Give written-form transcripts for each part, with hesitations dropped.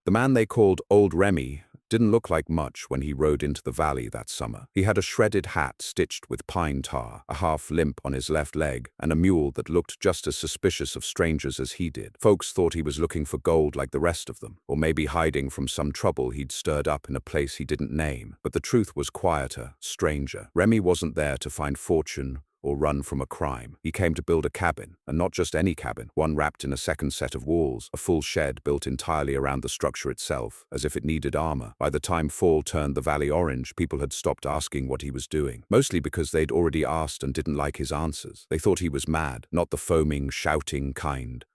The man they called Old Remy didn't look like much when he rode into the valley that summer. He had a shredded hat stitched with pine tar, a half-limp on his left leg, and a mule that looked just as suspicious of strangers as he did. Folks thought he was looking for gold like the rest of them, or maybe hiding from some trouble he'd stirred up in a place he didn't name. But the truth was quieter, stranger. Remy wasn't there to find fortune or run from a crime. He came to build a cabin, and not just any cabin, one wrapped in a second set of walls, a full shed built entirely around the structure itself, as if it needed armor. By the time fall turned the valley orange, people had stopped asking what he was doing, mostly because they'd already asked and didn't like his answers. They thought he was mad, not the foaming, shouting kind,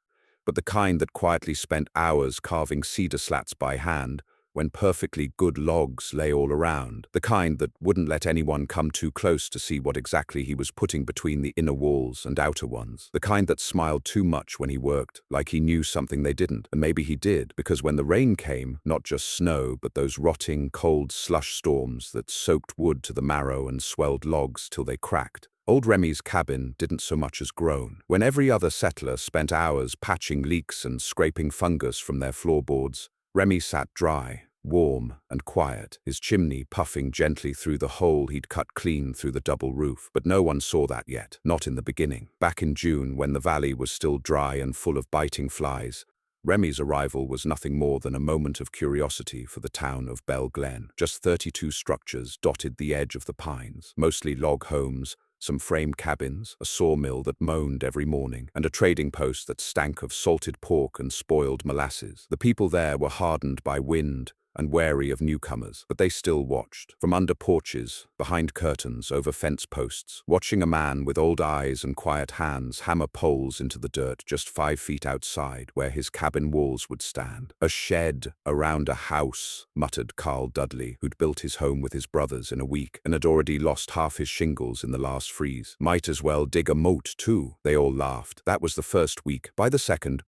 but the kind that quietly spent hours carving cedar slats by hand when perfectly good logs lay all around, the kind that wouldn't let anyone come too close to see what exactly he was putting between the inner walls and outer ones, the kind that smiled too much when he worked, like he knew something they didn't, and maybe he did, because when the rain came, not just snow, but those rotting, cold slush storms that soaked wood to the marrow and swelled logs till they cracked, Old Remy's cabin didn't so much as groan. When every other settler spent hours patching leaks and scraping fungus from their floorboards, Remy sat dry, warm and quiet, his chimney puffing gently through the hole he'd cut clean through the double roof. But no one saw that yet, not in the beginning. Back in June, when the valley was still dry and full of biting flies, Remy's arrival was nothing more than a moment of curiosity for the town of Bell Glen. Just 32 structures dotted the edge of the pines, mostly log homes, some frame cabins, a sawmill that moaned every morning, and a trading post that stank of salted pork and spoiled molasses. The people there were hardened by wind and wary of newcomers, but they still watched. From under porches, behind curtains, over fence posts, watching a man with old eyes and quiet hands hammer poles into the dirt just 5 feet outside where his cabin walls would stand. A shed around a house, muttered Carl Dudley, who'd built his home with his brothers in a week and had already lost half his shingles in the last freeze. Might as well dig a moat too. They all laughed. That was the first week. By the second,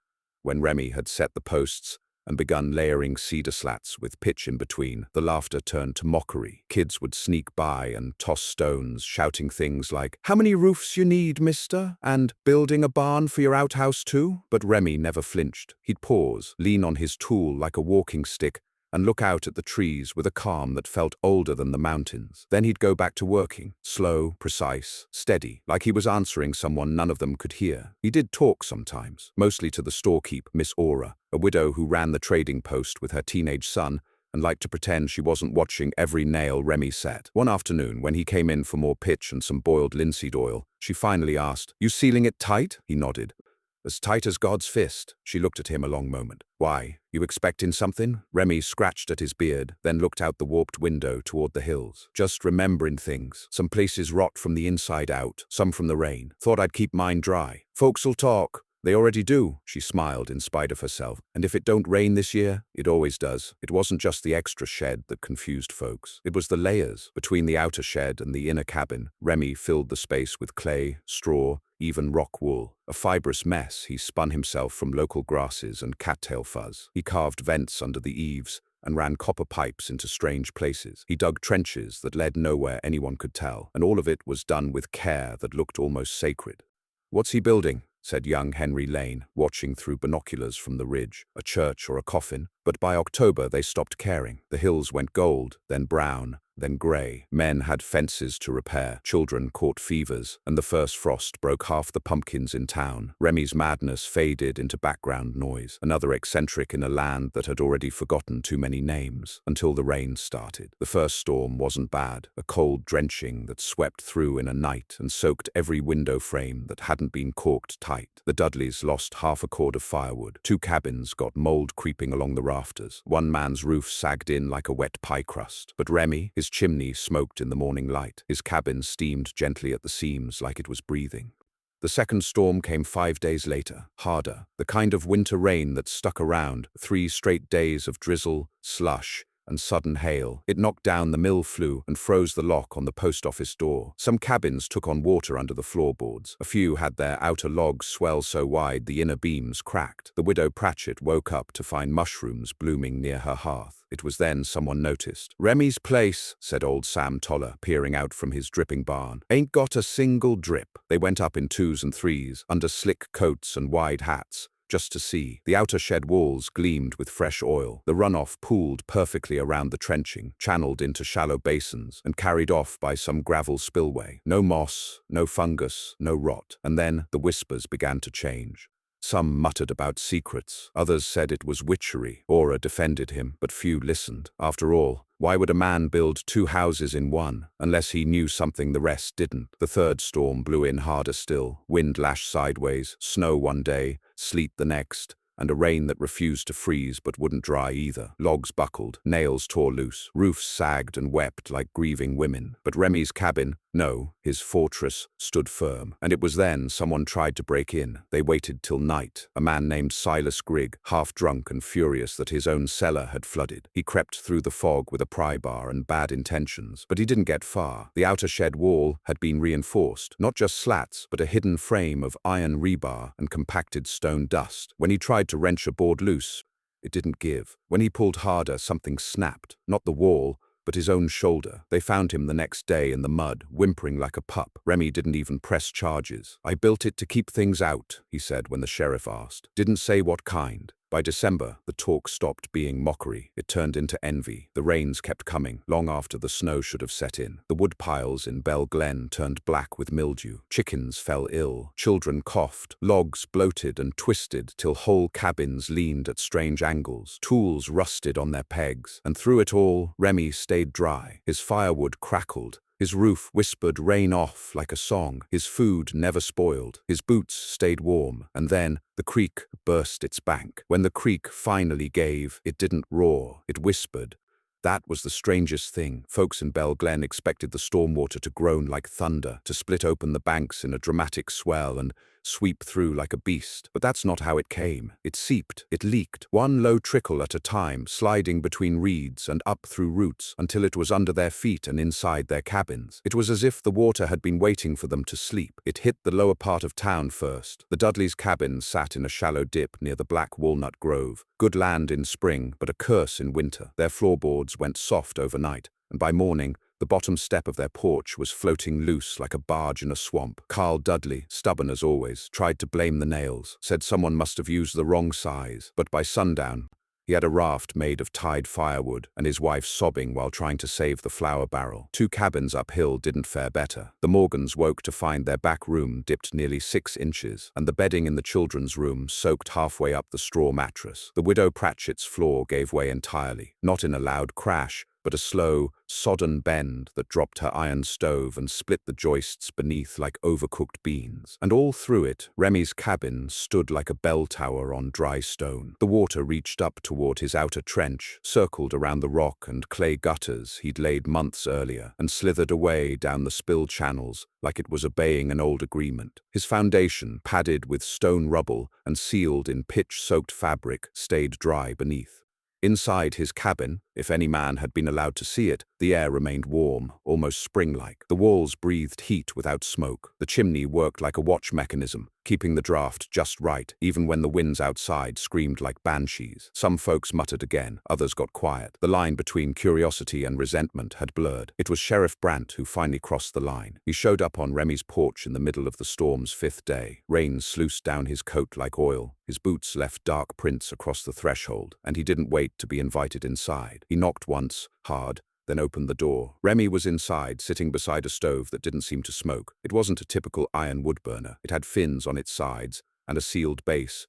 when Remy had set the posts and begun layering cedar slats with pitch in between, the laughter turned to mockery. Kids would sneak by and toss stones, shouting things like, "How many roofs you need, mister?" and "Building a barn for your outhouse too?" But Remy never flinched. He'd pause, lean on his tool like a walking stick, and look out at the trees with a calm that felt older than the mountains. Then he'd go back to working, slow, precise, steady, like he was answering someone none of them could hear. He did talk sometimes, mostly to the storekeep, Miss Aura, a widow who ran the trading post with her teenage son and liked to pretend she wasn't watching every nail Remy set. One afternoon, when he came in for more pitch and some boiled linseed oil, she finally asked, "You sealing it tight?" He nodded. "As tight as God's fist." She looked at him a long moment. "Why, you expecting something?" Remy scratched at his beard, then looked out the warped window toward the hills. "Just remembering things. Some places rot from the inside out, some from the rain. Thought I'd keep mine dry. Folks'll talk. They already do." She smiled in spite of herself. "And if it don't rain this year, it always does." It wasn't just the extra shed that confused folks. It was the layers between the outer shed and the inner cabin. Remy filled the space with clay, straw, even rock wool. A fibrous mess, he spun himself from local grasses and cattail fuzz. He carved vents under the eaves and ran copper pipes into strange places. He dug trenches that led nowhere anyone could tell, and all of it was done with care that looked almost sacred. "What's he building?" said young Henry Lane, watching through binoculars from the ridge. "A church or a coffin?" But by October they stopped caring. The hills went gold, then brown, then grey. Men had fences to repair, children caught fevers, and the first frost broke half the pumpkins in town. Remy's madness faded into background noise, another eccentric in a land that had already forgotten too many names, until the rain started. The first storm wasn't bad, a cold drenching that swept through in a night and soaked every window frame that hadn't been corked tight. The Dudleys lost half a cord of firewood. 2 cabins got mold creeping along the rafters. One man's roof sagged in like a wet pie crust. But Remy, his chimney smoked in the morning light. His cabin steamed gently at the seams like it was breathing. The second storm came 5 days later, harder. The kind of winter rain that stuck around, 3 straight days of drizzle, slush, and sudden hail. It knocked down the mill flue and froze the lock on the post office door. Some cabins took on water under the floorboards. A few had their outer logs swell so wide the inner beams cracked. The widow Pratchett woke up to find mushrooms blooming near her hearth. It was then someone noticed. "Remy's place," said old Sam Toller, peering out from his dripping barn, "ain't got a single drip." They went up in 2s and 3s, under slick coats and wide hats, just to see. The outer shed walls gleamed with fresh oil. The runoff pooled perfectly around the trenching, channeled into shallow basins, and carried off by some gravel spillway. No moss, no fungus, no rot. And then the whispers began to change. Some muttered about secrets, others said it was witchery. Aura defended him, but few listened. After all, why would a man build 2 houses in one, unless he knew something the rest didn't? The third storm blew in harder still. Wind lashed sideways, snow one day, sleet the next, and a rain that refused to freeze but wouldn't dry either. Logs buckled, nails tore loose, roofs sagged and wept like grieving women. But Remy's cabin, no, his fortress, stood firm. And it was then someone tried to break in. They waited till night. A man named Silas Grigg, half drunk and furious that his own cellar had flooded. He crept through the fog with a pry bar and bad intentions, but he didn't get far. The outer shed wall had been reinforced, not just slats, but a hidden frame of iron rebar and compacted stone dust. When he tried to wrench a board loose, it didn't give. When he pulled harder, something snapped, not the wall, but his own shoulder. They found him the next day in the mud, whimpering like a pup. Remy didn't even press charges. "I built it to keep things out," he said when the sheriff asked. Didn't say what kind. By December, the talk stopped being mockery. It turned into envy. The rains kept coming, long after the snow should have set in. The wood piles in Bell Glen turned black with mildew. Chickens fell ill. Children coughed. Logs bloated and twisted till whole cabins leaned at strange angles. Tools rusted on their pegs. And through it all, Remy stayed dry. His firewood crackled. His roof whispered rain off like a song. His food never spoiled. His boots stayed warm. And then the creek burst its bank. When the creek finally gave, it didn't roar. It whispered. That was the strangest thing. Folks in Bell Glen expected the stormwater to groan like thunder, to split open the banks in a dramatic swell and sweep through like a beast. But that's not how it came. It seeped, it leaked, one low trickle at a time, sliding between reeds and up through roots until it was under their feet and inside their cabins. It was as if the water had been waiting for them to sleep. It hit the lower part of town first. The Dudleys' cabin sat in a shallow dip near the Black Walnut Grove. Good land in spring, but a curse in winter. Their floorboards went soft overnight, and by morning, the bottom step of their porch was floating loose like a barge in a swamp. Carl Dudley, stubborn as always, tried to blame the nails, said someone must have used the wrong size. But by sundown, he had a raft made of tied firewood and his wife sobbing while trying to save the flour barrel. 2 cabins uphill didn't fare better. The Morgans woke to find their back room dipped nearly 6 inches, and the bedding in the children's room soaked halfway up the straw mattress. The widow Pratchett's floor gave way entirely, not in a loud crash, but a slow, sodden bend that dropped her iron stove and split the joists beneath like overcooked beans. And all through it, Remy's cabin stood like a bell tower on dry stone. The water reached up toward his outer trench, circled around the rock and clay gutters he'd laid months earlier, and slithered away down the spilled channels like it was obeying an old agreement. His foundation, padded with stone rubble and sealed in pitch-soaked fabric, stayed dry beneath. Inside his cabin, if any man had been allowed to see it, the air remained warm, almost spring-like. The walls breathed heat without smoke. The chimney worked like a watch mechanism, keeping the draft just right, even when the winds outside screamed like banshees. Some folks muttered again, others got quiet. The line between curiosity and resentment had blurred. It was Sheriff Brandt who finally crossed the line. He showed up on Remy's porch in the middle of the storm's 5th day. Rain sluiced down his coat like oil. His boots left dark prints across the threshold, and he didn't wait to be invited inside. He knocked once, hard, then opened the door. Remy was inside, sitting beside a stove that didn't seem to smoke. It wasn't a typical iron wood burner. It had fins on its sides and a sealed base,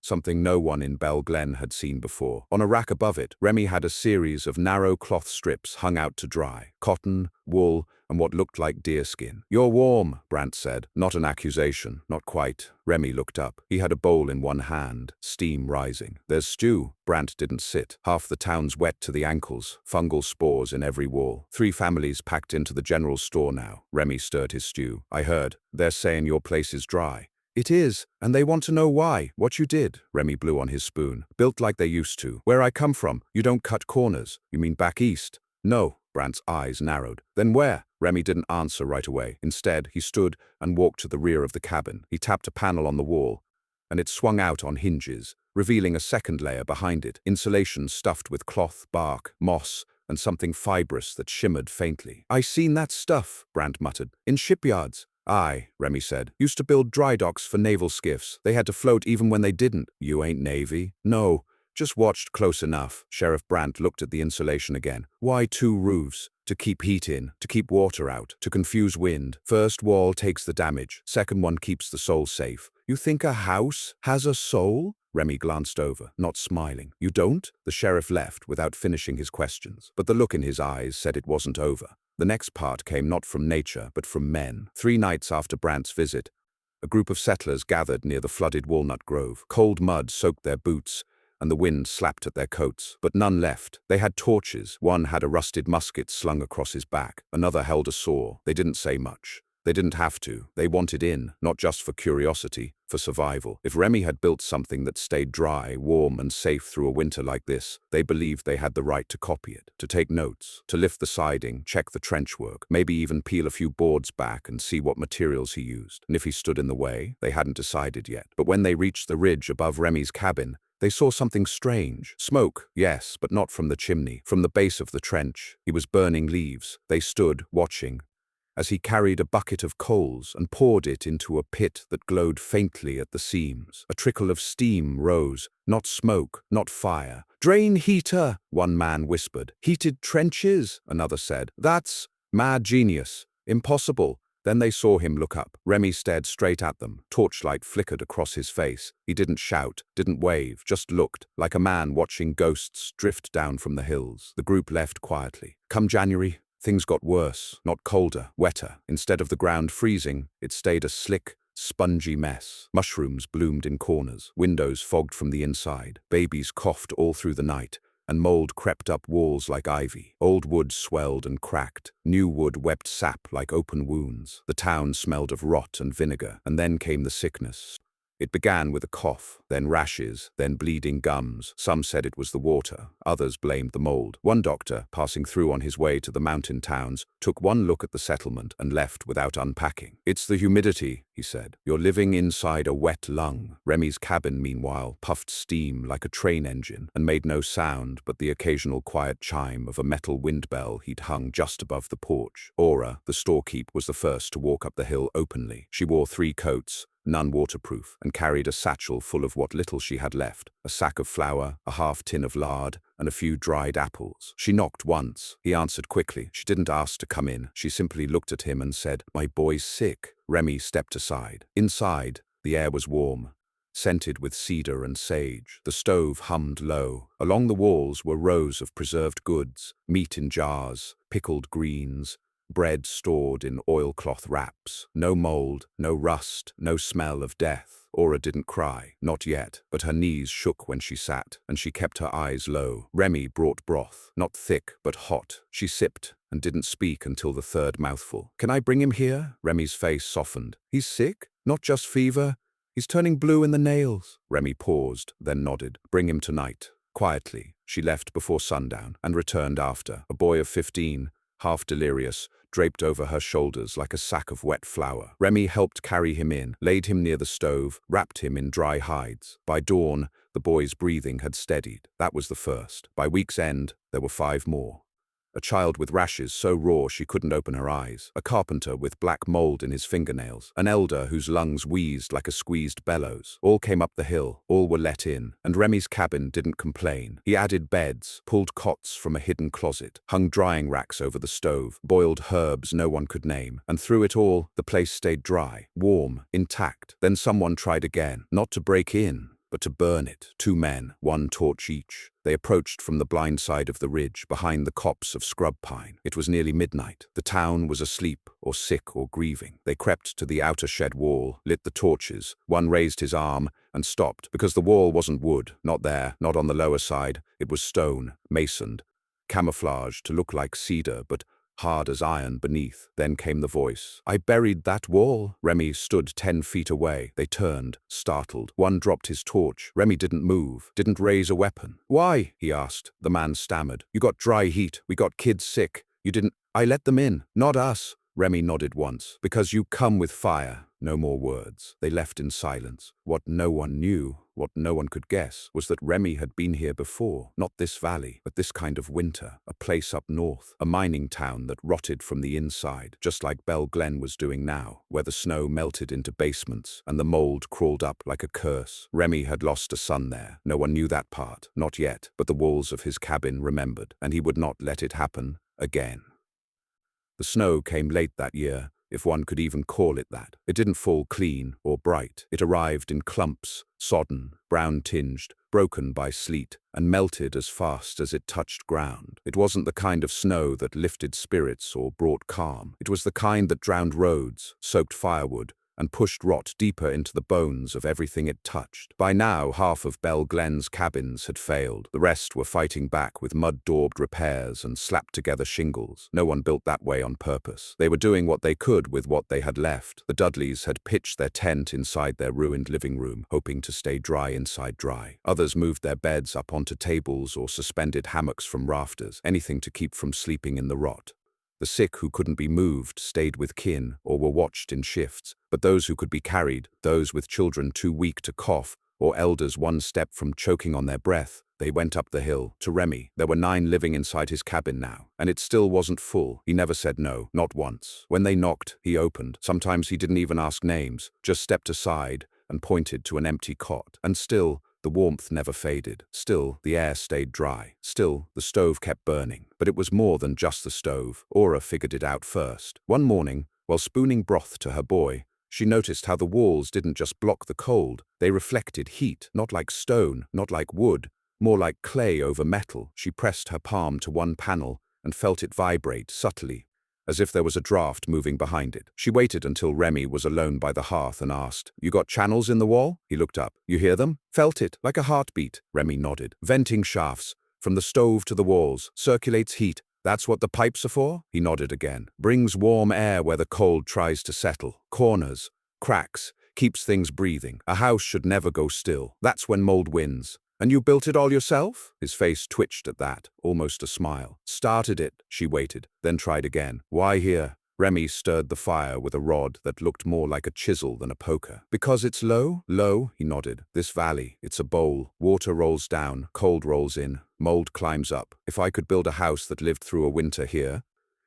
something no one in Bell Glen had seen before. On a rack above it, Remy had a series of narrow cloth strips hung out to dry. Cotton, wool, and what looked like deerskin. "You're warm," Brandt said. Not an accusation, not quite. Remy looked up. He had a bowl in one hand, steam rising. "There's stew." Brandt didn't sit. Half the town's wet to the ankles, fungal spores in every wall. 3 families packed into the general store now. Remy stirred his stew. "I heard. They're saying your place is dry." "It is, and they want to know why." "What you did," Remy blew on his spoon. "Built like they used to. Where I come from, you don't cut corners." "You mean back east?" "No." Brandt's eyes narrowed. "Then where?" Remy didn't answer right away. Instead, he stood and walked to the rear of the cabin. He tapped a panel on the wall, and it swung out on hinges, revealing a second layer behind it, insulation stuffed with cloth, bark, moss, and something fibrous that shimmered faintly. "I seen that stuff," Brandt muttered. "In shipyards. Aye, Remy said. Used to build dry docks for naval skiffs. They had to float even when they didn't. You ain't Navy? No. Just watched close enough. Sheriff Brandt looked at the insulation again. Why 2 roofs? To keep heat in, to keep water out, to confuse wind. First wall takes the damage, second one keeps the soul safe. You think a house has a soul? Remy glanced over, not smiling. You don't? The sheriff left without finishing his questions, but the look in his eyes said it wasn't over. The next part came not from nature, but from men. 3 nights after Brandt's visit, a group of settlers gathered near the flooded walnut grove. Cold mud soaked their boots, and the wind slapped at their coats. But none left. They had torches. One had a rusted musket slung across his back. Another held a saw. They didn't say much. They didn't have to. They wanted in, not just for curiosity, for survival. If Remy had built something that stayed dry, warm, and safe through a winter like this, they believed they had the right to copy it, to take notes, to lift the siding, check the trench work, maybe even peel a few boards back and see what materials he used. And if he stood in the way, they hadn't decided yet. But when they reached the ridge above Remy's cabin, they saw something strange. Smoke, yes, but not from the chimney. From the base of the trench, he was burning leaves. They stood, watching, as he carried a bucket of coals and poured it into a pit that glowed faintly at the seams. A trickle of steam rose, not smoke, not fire. "Drain heater," one man whispered. "Heated trenches," another said. "That's mad genius. Impossible." Then they saw him look up. Remy stared straight at them. Torchlight flickered across his face. He didn't shout, didn't wave, just looked, like a man watching ghosts drift down from the hills. The group left quietly. Come January, things got worse, not colder, wetter. Instead of the ground freezing, it stayed a slick, spongy mess. Mushrooms bloomed in corners, windows fogged from the inside. Babies coughed all through the night, and mold crept up walls like ivy. Old wood swelled and cracked. New wood wept sap like open wounds. The town smelled of rot and vinegar, and then came the sickness. It began with a cough, then rashes, then bleeding gums. Some said it was the water, others blamed the mold. One doctor, passing through on his way to the mountain towns, took one look at the settlement and left without unpacking. "It's the humidity," he said. "You're living inside a wet lung." Remy's cabin, meanwhile, puffed steam like a train engine and made no sound but the occasional quiet chime of a metal wind bell he'd hung just above the porch. Aura, the storekeep, was the first to walk up the hill openly. She wore 3 coats, none waterproof, and carried a satchel full of what little she had left, a sack of flour, a half tin of lard, and a few dried apples. She knocked once. He answered quickly. She didn't ask to come in. She simply looked at him and said, "My boy's sick." Remy stepped aside. Inside, the air was warm, scented with cedar and sage. The stove hummed low. Along the walls were rows of preserved goods, meat in jars, pickled greens, bread stored in oilcloth wraps. No mold, no rust, no smell of death. Aura didn't cry, not yet, but her knees shook when she sat, and she kept her eyes low. Remy brought broth, not thick, but hot. She sipped and didn't speak until the 3rd mouthful. "Can I bring him here?" Remy's face softened. "He's sick? Not just fever? He's turning blue in the nails." Remy paused, then nodded. "Bring him tonight." Quietly, she left before sundown and returned after. A boy of 15, half delirious, draped over her shoulders like a sack of wet flour. Remy helped carry him in, laid him near the stove, wrapped him in dry hides. By dawn, the boy's breathing had steadied. That was the first. By week's end, there were 5 more. A child with rashes so raw she couldn't open her eyes. A carpenter with black mold in his fingernails. An elder whose lungs wheezed like a squeezed bellows. All came up the hill. All were let in. And Remy's cabin didn't complain. He added beds, pulled cots from a hidden closet, hung drying racks over the stove, boiled herbs no one could name. And through it all, the place stayed dry, warm, intact. Then someone tried again, not to break in, but to burn it. 2 men, 1 torch each. They approached from the blind side of the ridge, behind the copse of scrub pine. It was nearly midnight. The town was asleep, or sick, or grieving. They crept to the outer shed wall, lit the torches. One raised his arm and stopped, because the wall wasn't wood. Not there, not on the lower side. It was stone, masoned, camouflaged to look like cedar, but hard as iron beneath. Then came the voice. "I buried that wall." Remy stood 10 feet away. They turned, startled. One dropped his torch. Remy didn't move, didn't raise a weapon. "Why?" he asked. The man stammered. "You got dry heat. We got kids sick. You didn't—" "I let them in, not us." Remy nodded once. Because you come with fire. No more words. They left in silence. What no one knew, what no one could guess, was that Remy had been here before. Not this valley, but this kind of winter. A place up north. A mining town that rotted from the inside, just like Bell Glen was doing now, where the snow melted into basements and the mold crawled up like a curse. Remy had lost a son there. No one knew that part. Not yet, but the walls of his cabin remembered, and he would not let it happen again. The snow came late that year, if one could even call it that. It didn't fall clean or bright. It arrived in clumps, sodden, brown-tinged, broken by sleet, and melted as fast as it touched ground. It wasn't the kind of snow that lifted spirits or brought calm. It was the kind that drowned roads, soaked firewood, and pushed rot deeper into the bones of everything it touched. By now, half of Bell Glen's cabins had failed. The rest were fighting back with mud-daubed repairs and slapped-together shingles. No one built that way on purpose. They were doing what they could with what they had left. The Dudleys had pitched their tent inside their ruined living room, hoping to stay dry inside dry. Others moved their beds up onto tables or suspended hammocks from rafters, anything to keep from sleeping in the rot. The sick who couldn't be moved stayed with kin or were watched in shifts, but those who could be carried, those with children too weak to cough, or elders one step from choking on their breath, they went up the hill. To Remy, there were 9 living inside his cabin now, and it still wasn't full. He never said no, not once. When they knocked, he opened. Sometimes he didn't even ask names, just stepped aside and pointed to an empty cot. And still, the warmth never faded. Still, the air stayed dry. Still, the stove kept burning. But it was more than just the stove. Aura figured it out first. One morning, while spooning broth to her boy, she noticed how the walls didn't just block the cold. They reflected heat, not like stone, not like wood, more like clay over metal. She pressed her palm to one panel and felt it vibrate subtly, as if there was a draft moving behind it. She waited until Remy was alone by the hearth and asked, "You got channels in the wall?" He looked up. "You hear them?" "Felt it, like a heartbeat." Remy nodded. "Venting shafts, from the stove to the walls, circulates heat. That's what the pipes are for?" He nodded again. "Brings warm air where the cold tries to settle. Corners, cracks, keeps things breathing. A house should never go still. That's when mold wins." "And you built it all yourself?" His face twitched at that, almost a smile. "Started it." She waited, then tried again. "Why here?" Remy stirred the fire with a rod that looked more like a chisel than a poker. "Because it's low?" "Low," he nodded. "This valley, it's a bowl. Water rolls down, cold rolls in, mold climbs up. If I could build a house that lived through a winter here,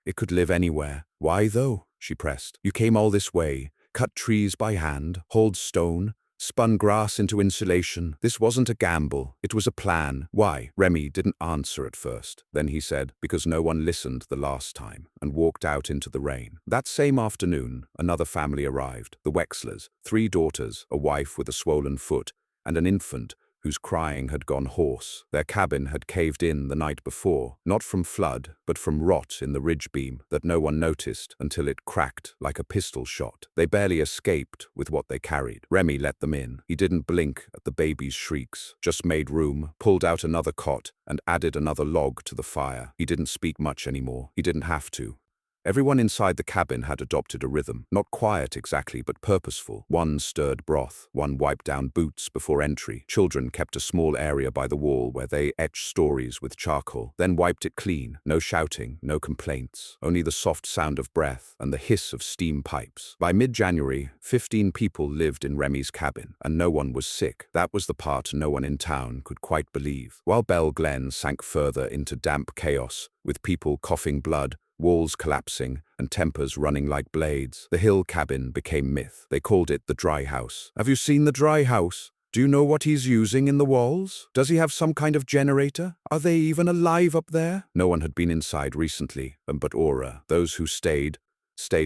it could live anywhere." "Why though?" she pressed. "You came all this way, cut trees by hand, hauled stone, spun grass into insulation. This wasn't a gamble, it was a plan." "Why?" Remy didn't answer at first. Then he said, "Because no one listened the last time," and walked out into the rain. That same afternoon, another family arrived, the Wexlers, 3 daughters, a wife with a swollen foot, and an infant whose crying had gone hoarse. Their cabin had caved in the night before, not from flood, but from rot in the ridge beam that no one noticed until it cracked like a pistol shot. They barely escaped with what they carried. Remy let them in. He didn't blink at the baby's shrieks, just made room, pulled out another cot, and added another log to the fire. He didn't speak much anymore. He didn't have to. Everyone inside the cabin had adopted a rhythm, not quiet exactly, but purposeful. One stirred broth, one wiped down boots before entry. Children kept a small area by the wall where they etched stories with charcoal, then wiped it clean. No shouting, no complaints, only the soft sound of breath and the hiss of steam pipes. By mid-January, 15 people lived in Remy's cabin, and no one was sick. That was the part no one in town could quite believe. While Bell Glen sank further into damp chaos, with people coughing blood, walls collapsing, and tempers running like blades, the hill cabin became myth. They called it the dry house. "Have you seen the dry house? Do you know what he's using in the walls? Does he have some kind of generator? Are they even alive up there?" No one had been inside recently, but Aura. Those who stayed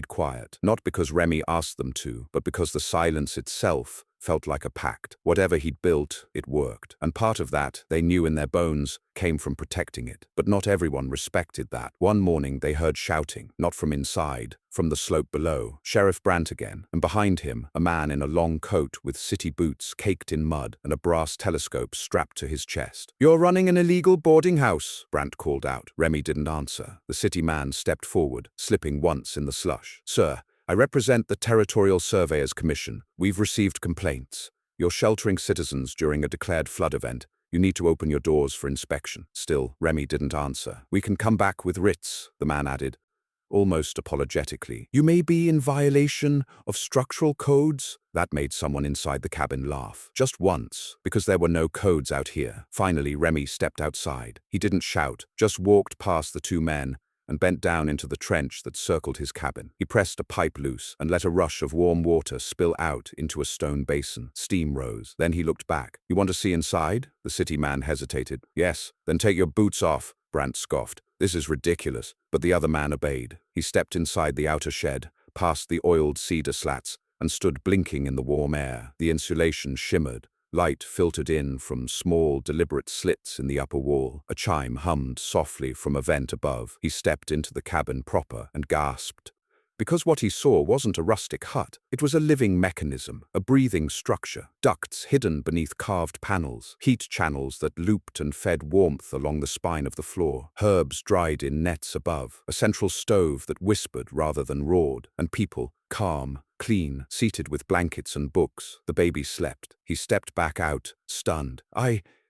quiet, not because Remy asked them to, but because the silence itself felt like a pact. Whatever he'd built, it worked. And part of that, they knew in their bones, came from protecting it. But not everyone respected that. One morning they heard shouting, not from inside, from the slope below. Sheriff Brandt again, and behind him, a man in a long coat with city boots caked in mud and a brass telescope strapped to his chest. "You're running an illegal boarding house," Brandt called out. Remy didn't answer. The city man stepped forward, slipping once in the slush. "Sir, I represent the Territorial Surveyors Commission. We've received complaints. You're sheltering citizens during a declared flood event. You need to open your doors for inspection." Still, Remy didn't answer. "We can come back with writs," the man added. almost apologetically. "You may be in violation of structural codes." That made someone inside the cabin laugh. Just once, because there were no codes out here. Finally, Remy stepped outside. He didn't shout, just walked past the two men and bent down into the trench that circled his cabin. He pressed a pipe loose and let a rush of warm water spill out into a stone basin. Steam rose. Then he looked back. "You want to see inside?" The city man hesitated. "Yes." "Then take your boots off," Brandt scoffed. "This is ridiculous." But the other man obeyed. He stepped inside the outer shed, past the oiled cedar slats, and stood blinking in the warm air. The insulation shimmered. Light filtered in from small, deliberate slits in the upper wall. A chime hummed softly from a vent above. He stepped into the cabin proper and gasped. Because what he saw wasn't a rustic hut. It was a living mechanism, a breathing structure, ducts hidden beneath carved panels, heat channels that looped and fed warmth along the spine of the floor, herbs dried in nets above, a central stove that whispered rather than roared, and people, calm, clean, seated with blankets and books. The baby slept. He stepped back out, stunned.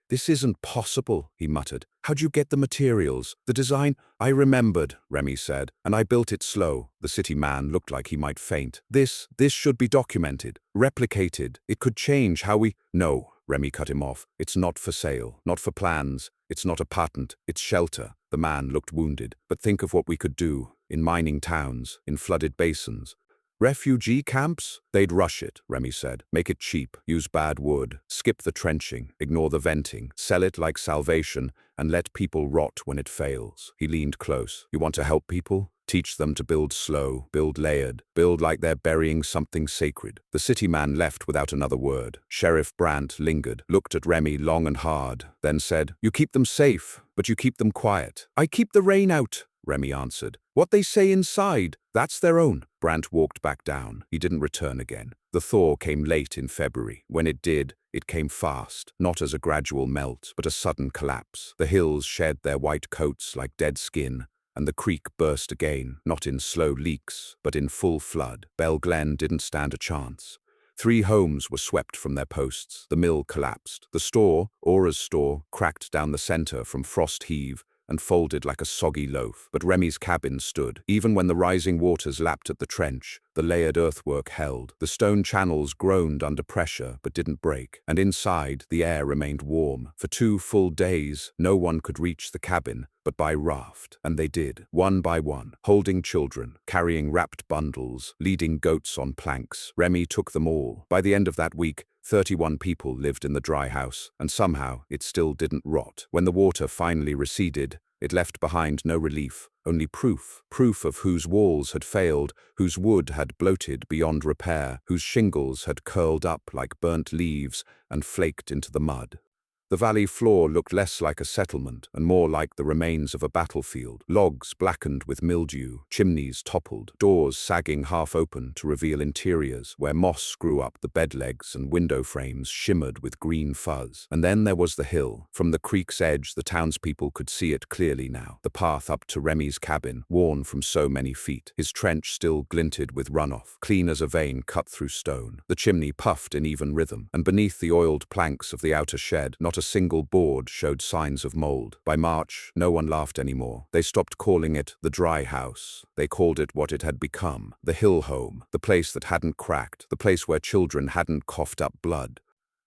This isn't possible," he muttered. "How'd you get the materials? The design?" "I remembered," Remy said, "and I built it slow." The city man looked like he might faint. This should be documented, replicated. It could change how we—" "No," Remy cut him off. "It's not for sale, not for plans. It's not a patent, it's shelter." The man looked wounded. "But think of what we could do, in mining towns, in flooded basins. Refugee camps? They'd rush it," Remy said. "Make it cheap, use bad wood, skip the trenching, ignore the venting, sell it like salvation, and let people rot when it fails." He leaned close. "You want to help people? Teach them to build slow, build layered, build like they're burying something sacred." The city man left without another word. Sheriff Brandt lingered, looked at Remy long and hard, then said, "You keep them safe, but you keep them quiet." "I keep the rain out," Remy answered. "What they say inside, that's their own." Brandt walked back down. He didn't return again. The thaw came late in February. When it did, it came fast, not as a gradual melt, but a sudden collapse. The hills shed their white coats like dead skin, and the creek burst again, not in slow leaks, but in full flood. Bell Glen didn't stand a chance. 3 homes were swept from their posts. The mill collapsed. The store, Aura's store, cracked down the center from frost heave and folded like a soggy loaf. But Remy's cabin stood. Even when the rising waters lapped at the trench, the layered earthwork held. The stone channels groaned under pressure but didn't break. And inside, the air remained warm. For 2 full days, no one could reach the cabin but by raft. And they did, one by one, holding children, carrying wrapped bundles, leading goats on planks. Remy took them all. By the end of that week, 31 people lived in the dry house, and somehow it still didn't rot. When the water finally receded, it left behind no relief, only proof. Proof of whose walls had failed, whose wood had bloated beyond repair, whose shingles had curled up like burnt leaves and flaked into the mud. The valley floor looked less like a settlement and more like the remains of a battlefield. Logs blackened with mildew, chimneys toppled, doors sagging half open to reveal interiors where moss grew up the bed legs and window frames shimmered with green fuzz. And then there was the hill. From the creek's edge, the townspeople could see it clearly now. The path up to Remy's cabin, worn from so many feet. His trench still glinted with runoff, clean as a vein cut through stone. The chimney puffed in even rhythm, and beneath the oiled planks of the outer shed, not a single board showed signs of mold. By March, no one laughed anymore. They stopped calling it the dry house. They called it what it had become, the hill home, the place that hadn't cracked, the place where children hadn't coughed up blood.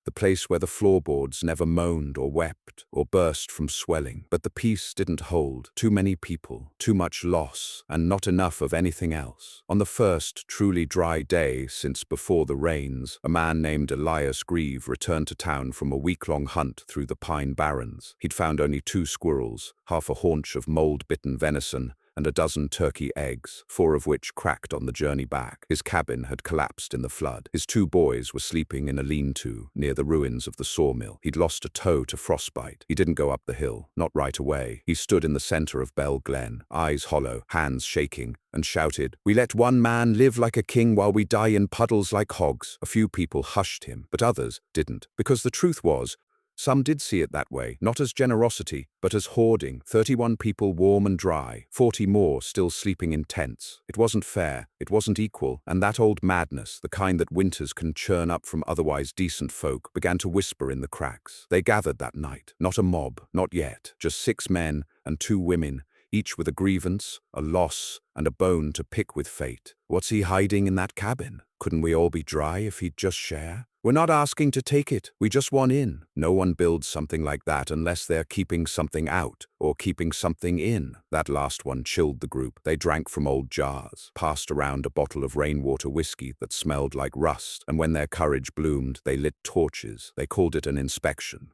The place where the floorboards never moaned or wept or burst from swelling. But the peace didn't hold. Too many people, too much loss, and not enough of anything else. On the first truly dry day since before the rains, a man named Elias Grieve returned to town from a week-long hunt through the pine barrens. He'd found only 2 squirrels, half a haunch of mold-bitten venison, and a dozen turkey eggs, 4 of which cracked on the journey back. His cabin had collapsed in the flood. His 2 boys were sleeping in a lean-to near the ruins of the sawmill. He'd lost a toe to frostbite. He didn't go up the hill, not right away. He stood in the center of Bell Glen, eyes hollow, hands shaking, and shouted, "We let one man live like a king while we die in puddles like hogs." A few people hushed him, but others didn't, because the truth was, some did see it that way, not as generosity, but as hoarding. 31 people warm and dry, 40 more still sleeping in tents. It wasn't fair, it wasn't equal, and that old madness, the kind that winters can churn up from otherwise decent folk, began to whisper in the cracks. They gathered that night, not a mob, not yet, just 6 men and 2 women, each with a grievance, a loss, and a bone to pick with fate. What's he hiding in that cabin? Couldn't we all be dry if he'd just share? We're not asking to take it, we just want in. No one builds something like that unless they're keeping something out or keeping something in. That last one chilled the group. They drank from old jars, passed around a bottle of rainwater whiskey that smelled like rust, and when their courage bloomed, they lit torches. They called it an inspection.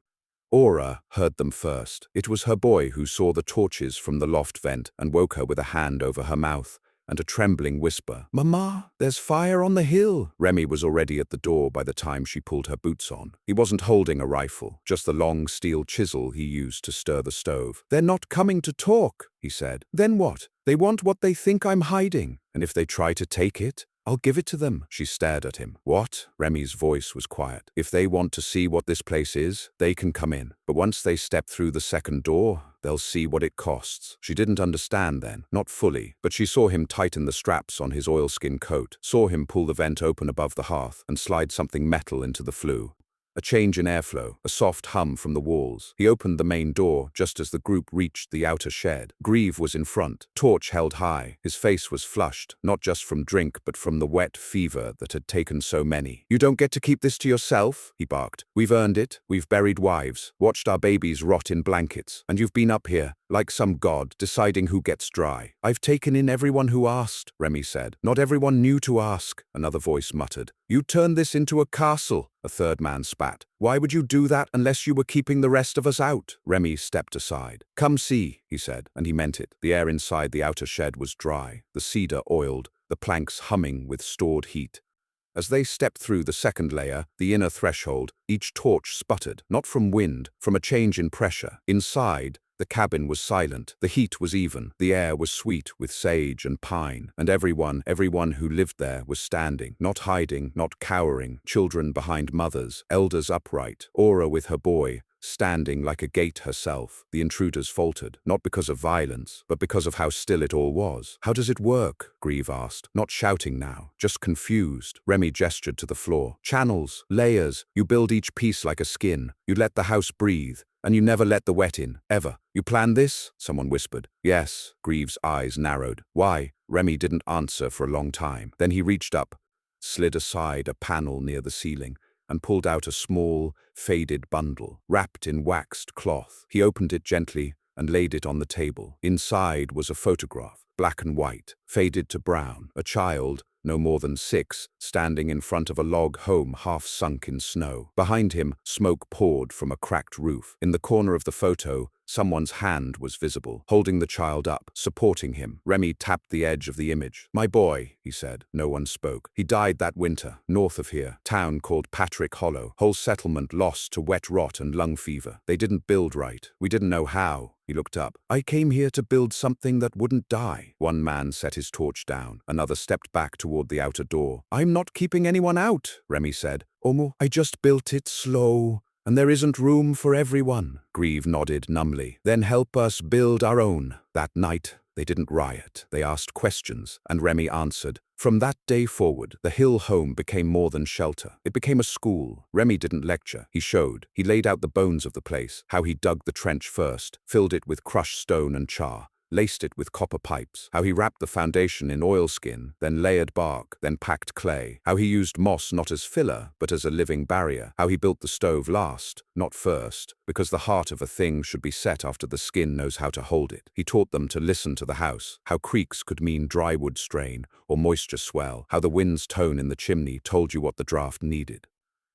Aura heard them first. It was her boy who saw the torches from the loft vent and woke her with a hand over her mouth and a trembling whisper. "Mama, there's fire on the hill." Remy was already at the door by the time she pulled her boots on. He wasn't holding a rifle, just the long steel chisel he used to stir the stove. "They're not coming to talk," he said. "Then what? They want what they think I'm hiding. And if they try to take it, I'll give it to them." She stared at him. "What?" Remy's voice was quiet. "If they want to see what this place is, they can come in. But once they step through the second door, they'll see what it costs." She didn't understand then, not fully, but she saw him tighten the straps on his oilskin coat, saw him pull the vent open above the hearth and slide something metal into the flue. A change in airflow, a soft hum from the walls. He opened the main door just as the group reached the outer shed. Grieve was in front, torch held high. His face was flushed, not just from drink but from the wet fever that had taken so many. "You don't get to keep this to yourself," he barked. "We've earned it. We've buried wives, watched our babies rot in blankets, and you've been up here, like some god, deciding who gets dry." "I've taken in everyone who asked," Remy said. "Not everyone knew to ask," another voice muttered. "You turned this into a castle," a third man spat. "Why would you do that unless you were keeping the rest of us out?" Remy stepped aside. "Come see," he said, and he meant it. The air inside the outer shed was dry, the cedar oiled, the planks humming with stored heat. As they stepped through the second layer, the inner threshold, each torch sputtered, not from wind, from a change in pressure. Inside, the cabin was silent, the heat was even, the air was sweet with sage and pine, and everyone who lived there was standing, not hiding, not cowering, children behind mothers, elders upright, Aura with her boy, standing like a gate herself. The intruders faltered, not because of violence, but because of how still it all was. "How does it work?" Grieve asked, not shouting now, just confused. Remy gestured to the floor. "Channels, layers, you build each piece like a skin. You let the house breathe, and you never let the wet in, ever. You planned this?" Someone whispered. "Yes." Grieve's eyes narrowed. "Why?" Remy didn't answer for a long time. Then he reached up, slid aside a panel near the ceiling, and pulled out a small, faded bundle, wrapped in waxed cloth. He opened it gently and laid it on the table. Inside was a photograph, black and white, faded to brown. A child, no more than 6, standing in front of a log home half sunk in snow. Behind him, smoke poured from a cracked roof. In the corner of the photo, someone's hand was visible, holding the child up, supporting him. Remy tapped the edge of the image. "My boy," he said. No one spoke. "He died that winter, north of here. Town called Patrick Hollow. Whole settlement lost to wet rot and lung fever. They didn't build right. We didn't know how." He looked up. "I came here to build something that wouldn't die." One man set his torch down. Another stepped back toward the outer door. "I'm not keeping anyone out," Remy said. "Omo, I just built it slow. And there isn't room for everyone." Grieve nodded numbly. "Then help us build our own." That night, they didn't riot. They asked questions, and Remy answered. From that day forward, the hill home became more than shelter. It became a school. Remy didn't lecture. He showed. He laid out the bones of the place, how he dug the trench first, filled it with crushed stone and char, laced it with copper pipes, how he wrapped the foundation in oilskin, then layered bark, then packed clay, how he used moss not as filler, but as a living barrier, how he built the stove last, not first, because the heart of a thing should be set after the skin knows how to hold it. He taught them to listen to the house, how creaks could mean dry wood strain or moisture swell, how the wind's tone in the chimney told you what the draft needed.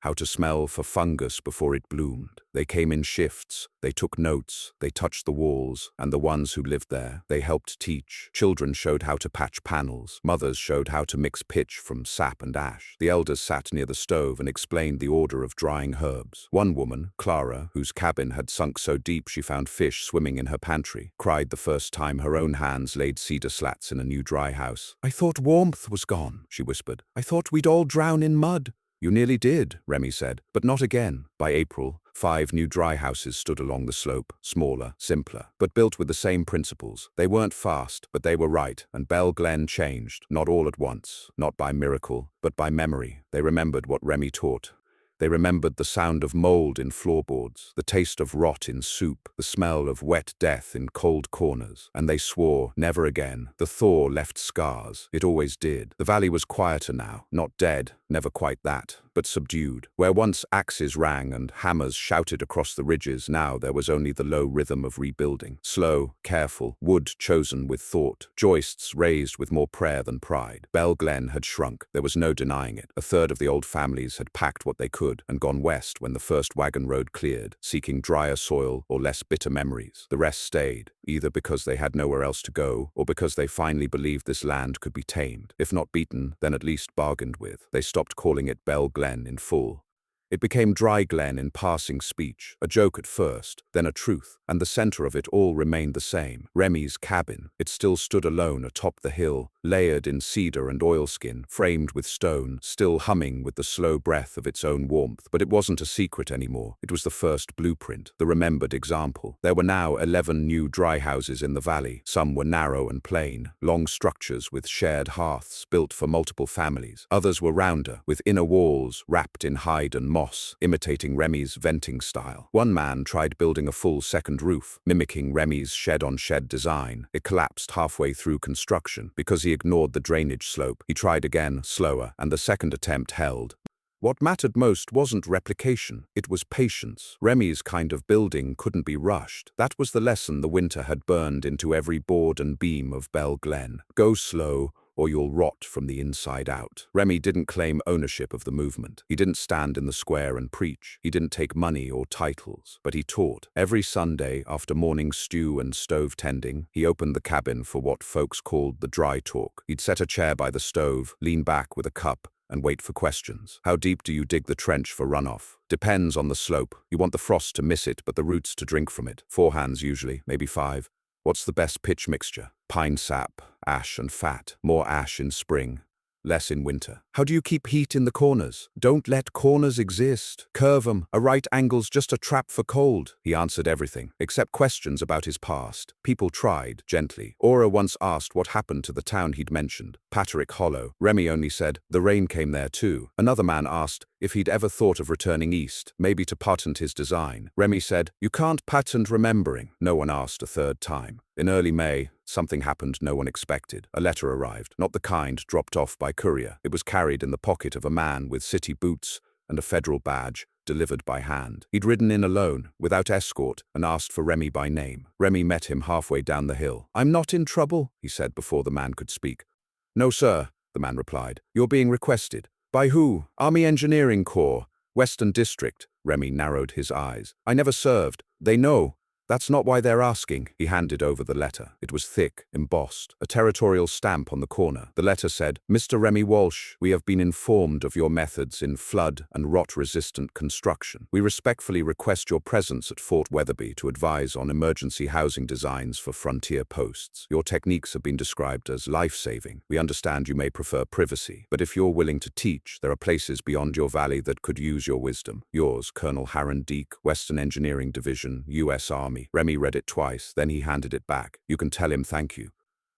How to smell for fungus before it bloomed. They came in shifts, they took notes, they touched the walls, and the ones who lived there, they helped teach. Children showed how to patch panels, mothers showed how to mix pitch from sap and ash. The elders sat near the stove and explained the order of drying herbs. One woman, Clara, whose cabin had sunk so deep she found fish swimming in her pantry, cried the first time her own hands laid cedar slats in a new dry house. "I thought warmth was gone," she whispered. "I thought we'd all drown in mud." "You nearly did," Remy said, "but not again." By April, 5 new dry houses stood along the slope, smaller, simpler, but built with the same principles. They weren't fast, but they were right, and Bell Glen changed, not all at once, not by miracle, but by memory. They remembered what Remy taught. They remembered the sound of mold in floorboards, the taste of rot in soup, the smell of wet death in cold corners, and they swore never again. The thaw left scars. It always did. The valley was quieter now, not dead, never quite that, but subdued. Where once axes rang and hammers shouted across the ridges, now there was only the low rhythm of rebuilding. Slow, careful, wood chosen with thought, joists raised with more prayer than pride. Bell Glen had shrunk. There was no denying it. A third of the old families had packed what they could and gone west when the first wagon road cleared, seeking drier soil or less bitter memories. The rest stayed, either because they had nowhere else to go or because they finally believed this land could be tamed. If not beaten, then at least bargained with. They stopped calling it Bell Glen in full. It became Dry Glen in passing speech, a joke at first, then a truth, and the center of it all remained the same. Remy's cabin. It still stood alone atop the hill, layered in cedar and oilskin, framed with stone, still humming with the slow breath of its own warmth. But it wasn't a secret anymore. It was the first blueprint, the remembered example. There were now 11 new dry houses in the valley. Some were narrow and plain, long structures with shared hearths built for multiple families. Others were rounder, with inner walls wrapped in hide and moss, imitating Remy's venting style. One man tried building a full second roof, mimicking Remy's shed-on-shed design. It collapsed halfway through construction because he ignored the drainage slope. He tried again, slower, and the second attempt held. What mattered most wasn't replication, it was patience. Remy's kind of building couldn't be rushed. That was the lesson the winter had burned into every board and beam of Bell Glen. Go slow, or you'll rot from the inside out. Remy didn't claim ownership of the movement. He didn't stand in the square and preach. He didn't take money or titles. But he taught. Every Sunday, after morning stew and stove tending, he opened the cabin for what folks called the dry talk. He'd set a chair by the stove, lean back with a cup, and wait for questions. How deep do you dig the trench for runoff? Depends on the slope. You want the frost to miss it, but the roots to drink from it. 4 hands usually, maybe 5. What's the best pitch mixture? Pine sap, ash and fat. More ash in spring, less in winter. How do you keep heat in the corners? Don't let corners exist. Curve 'em. A right angle's just a trap for cold. He answered everything, except questions about his past. People tried, gently. Aura once asked what happened to the town he'd mentioned, Patrick Hollow. Remy only said, the rain came there too. Another man asked if he'd ever thought of returning east, maybe to patent his design. Remy said, you can't patent remembering. No one asked a third time. In early May, something happened no one expected. A letter arrived, not the kind dropped off by courier. It was carried in the pocket of a man with city boots and a federal badge, delivered by hand. He'd ridden in alone, without escort, and asked for Remy by name. Remy met him halfway down the hill. I'm not in trouble, he said before the man could speak. No, sir, the man replied. You're being requested. By who? Army Engineering Corps, Western District. Remy narrowed his eyes. I never served. They know. That's not why they're asking. He handed over the letter. It was thick, embossed, a territorial stamp on the corner. The letter said, Mr. Remy Walsh, we have been informed of your methods in flood and rot-resistant construction. We respectfully request your presence at Fort Weatherby to advise on emergency housing designs for frontier posts. Your techniques have been described as life-saving. We understand you may prefer privacy, but if you're willing to teach, there are places beyond your valley that could use your wisdom. Yours, Colonel Haran Deek, Western Engineering Division, U.S. Army. Remy read it twice, then he handed it back. You can tell him thank you.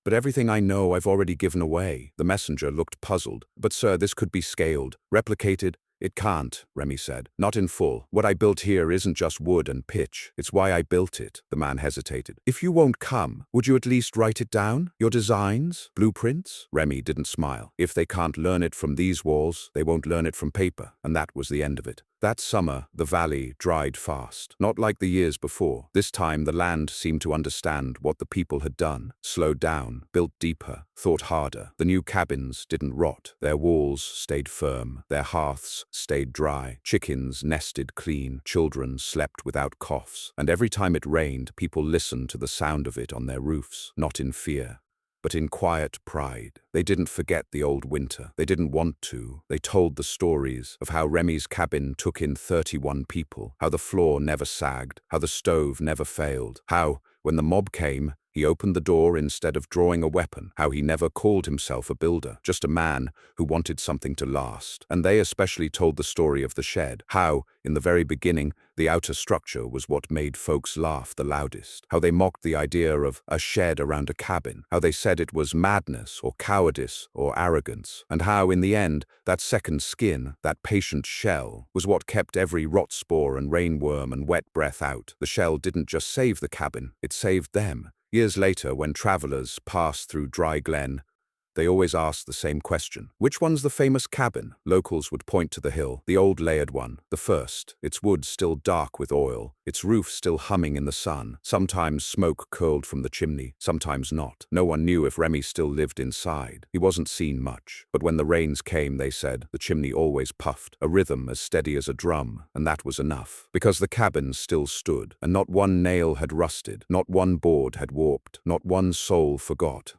But everything I know I've already given away. The messenger looked puzzled. But sir, this could be scaled, replicated. It can't, Remy said. Not in full. What I built here isn't just wood and pitch. It's why I built it. The man hesitated. If you won't come, would you at least write it down? Your designs? Blueprints? Remy didn't smile. If they can't learn it from these walls, they won't learn it from paper. And that was the end of it. That summer, the valley dried fast. Not like the years before. This time, the land seemed to understand what the people had done. Slowed down, built deeper, thought harder. The new cabins didn't rot. Their walls stayed firm. Their hearths stayed dry. Chickens nested clean. Children slept without coughs. And every time it rained, people listened to the sound of it on their roofs, not in fear, but in quiet pride. They didn't forget the old winter. They didn't want to. They told the stories of how Remy's cabin took in 31 people, how the floor never sagged, how the stove never failed, how, when the mob came, he opened the door instead of drawing a weapon, how he never called himself a builder, just a man who wanted something to last. And they especially told the story of the shed, how, in the very beginning, the outer structure was what made folks laugh the loudest, how they mocked the idea of a shed around a cabin, how they said it was madness or cowardice or arrogance, and how, in the end, that second skin, that patient shell, was what kept every rot spore and rainworm and wet breath out. The shell didn't just save the cabin, it saved them. Years later, when travelers passed through Dry Glen, they always asked the same question. Which one's the famous cabin? Locals would point to the hill, the old layered one, the first, its wood still dark with oil, its roof still humming in the sun. Sometimes smoke curled from the chimney, sometimes not. No one knew if Remy still lived inside. He wasn't seen much. But when the rains came, they said, the chimney always puffed, a rhythm as steady as a drum, and that was enough. Because the cabin still stood, and not one nail had rusted, not one board had warped, not one soul forgot.